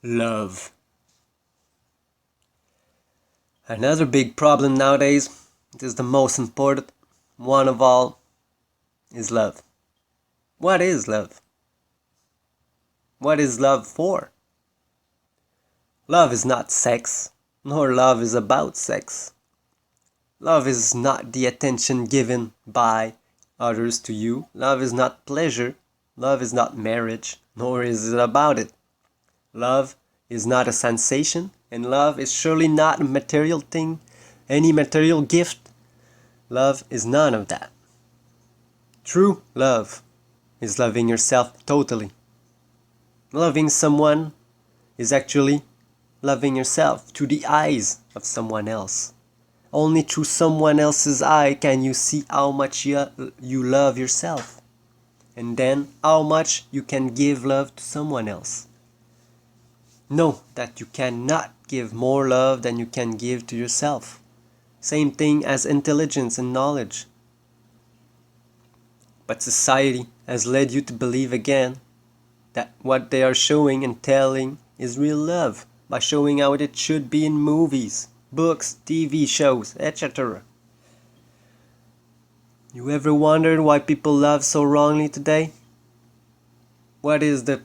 Love. Another big problem nowadays, it is the most important one of all, is love. What is love? What is love for? Love is not sex, nor love is about sex. Love is not the attention given by others to you. Love is not pleasure. Love is not marriage, nor is it about it. Love is not a sensation, and love is surely not a material thing, any material gift. Love is none of that. True love is loving yourself totally. Loving someone is actually loving yourself through the eyes of someone else. Only through someone else's eye can you see how much you love yourself, and then how much you can give love to someone else. Know that you cannot give more love than you can give to yourself. Same thing as intelligence and knowledge. But society has led you to believe again that what they are showing and telling is real love by showing how it should be in movies, books, TV shows, etc. You ever wondered why people love so wrongly today? What is the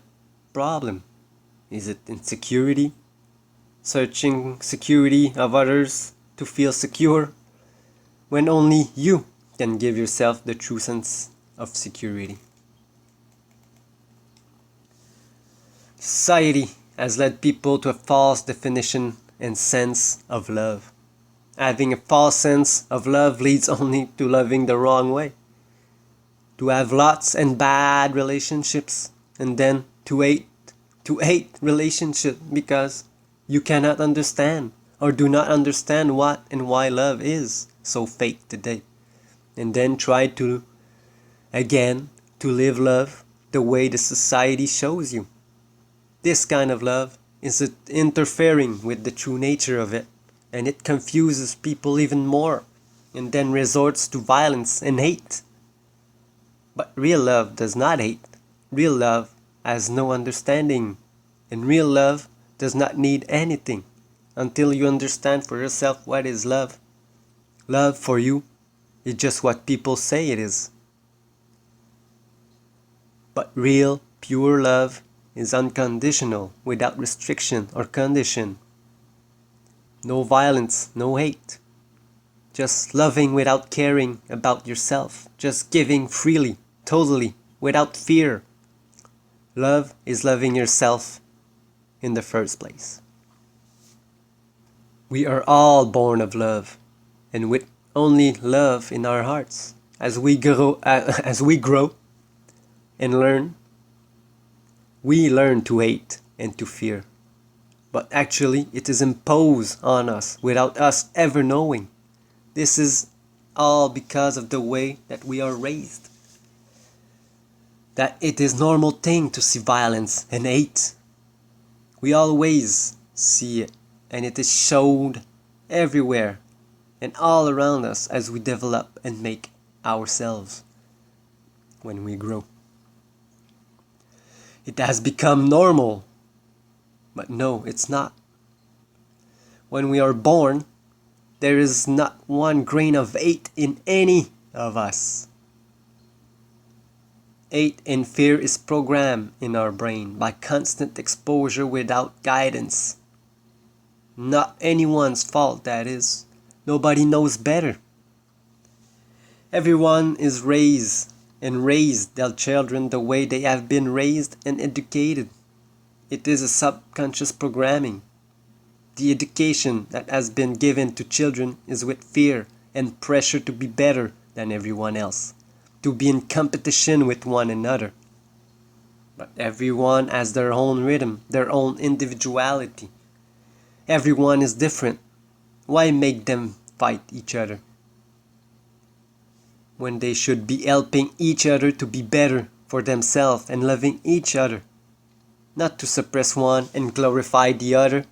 problem? Is it insecurity? Searching security of others to feel secure? When only you can give yourself the true sense of security. Society has led people to a false definition and sense of love. Having a false sense of love leads only to loving the wrong way. To have lots and bad relationships, and then to hate relationships because you cannot understand or do not understand what and why love is so fake today. And then try to live love the way the society shows you. This kind of love is interfering with the true nature of it, and it confuses people even more, and then resorts to violence and hate. But real love does not hate. Real love has no understanding, and real love does not need anything until you understand for yourself what is love. Love for you is just what people say it is. But real, pure love is unconditional, without restriction or condition. No violence, no hate. Just loving without caring about yourself. Just giving freely, totally, without fear. Love is loving yourself in the first place. We are all born of love, and with only love in our hearts. As we grow and learn, we learn to hate and to fear. But actually, it is imposed on us without us ever knowing. This is all because of the way that we are raised. That it is a normal thing to see violence and hate. We always see it, and it is showed everywhere and all around us as we develop and make ourselves when we grow. It has become normal, but no, it's not. When we are born, there is not one grain of hate in any of us. Hate and fear is programmed in our brain by constant exposure without guidance. Not anyone's fault, that is. Nobody knows better. Everyone is raised their children the way they have been raised and educated. It is a subconscious programming. The education that has been given to children is with fear and pressure to be better than everyone else, to be in competition with one another. But everyone has their own rhythm, their own individuality. Everyone is different. Why make them fight each other when they should be helping each other to be better for themselves and loving each other, not to suppress one and glorify the other?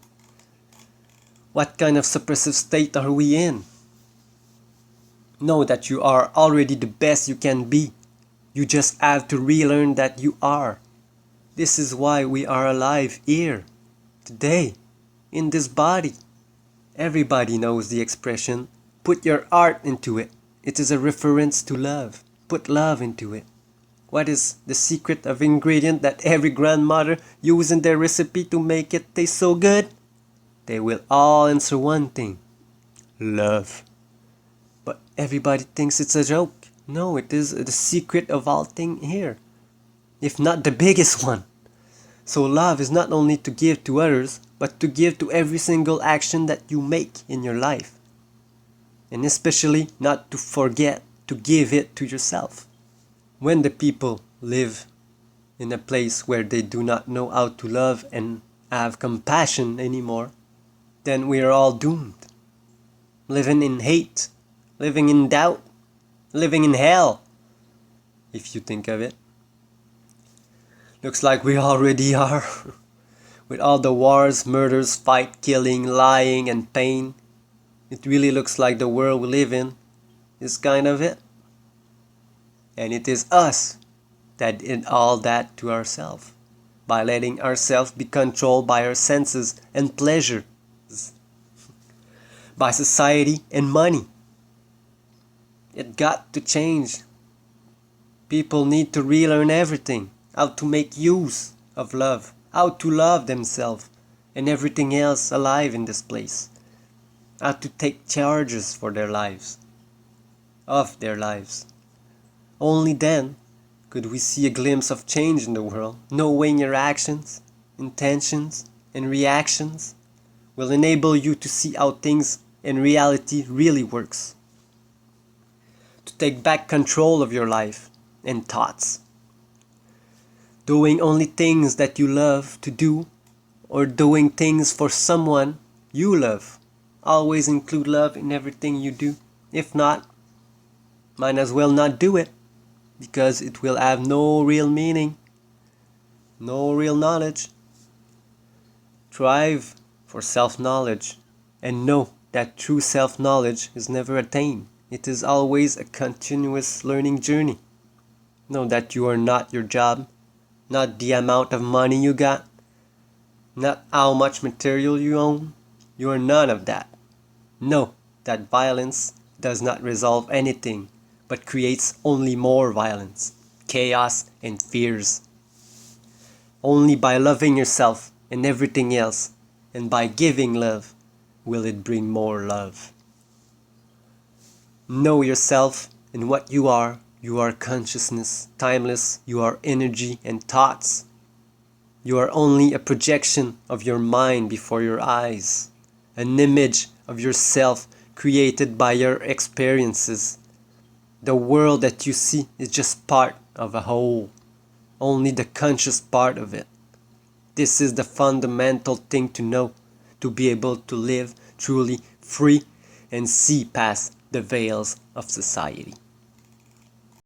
What kind of suppressive state are we in? Know that you are already the best you can be. You just have to relearn that you are. This is why we are alive here. today, in this body. Everybody knows the expression, put your art into it. It is a reference to love. Put love into it. What is the secret of ingredient that every grandmother uses in their recipe to make it taste so good? They will all answer one thing, love. But everybody thinks it's a joke. No, it is the secret of all things here, if not the biggest one. So love is not only to give to others, but to give to every single action that you make in your life. And especially not to forget to give it to yourself. When the people live in a place where they do not know how to love and have compassion anymore, then we are all doomed. Living in hate, living in doubt, living in hell, if you think of it. Looks like we already are. With all the wars, murders, fight, killing, lying, and pain, it really looks like the world we live in is kind of it. And it is us that did all that to ourselves, by letting ourselves be controlled by our senses and pleasure, by society and money. It got to change. People need to relearn everything, how to make use of love, how to love themselves and everything else alive in this place, how to take charges for their lives, of their lives. Only then could we see a glimpse of change in the world, knowing your actions, intentions, and reactions will enable you to see how things in reality really works. To take back control of your life and thoughts. Doing only things that you love to do, or doing things for someone you love. Always include love in everything you do. If not, might as well not do it, because it will have no real meaning, no real knowledge. Strive for self-knowledge and know that true self-knowledge is never attained. It is always a continuous learning journey. Know that you are not your job, not the amount of money you got, not how much material you own. You are none of that. Know that violence does not resolve anything, but creates only more violence, chaos, and fears. Only by loving yourself and everything else, and by giving love, will it bring more love. Know yourself and what you are. You are consciousness, timeless. You are energy and thoughts. You are only a projection of your mind before your eyes, an image of yourself created by your experiences. The world that you see is just part of a whole, only the conscious part of it. This is the fundamental thing to know, to be able to live truly free and see past the veils of society.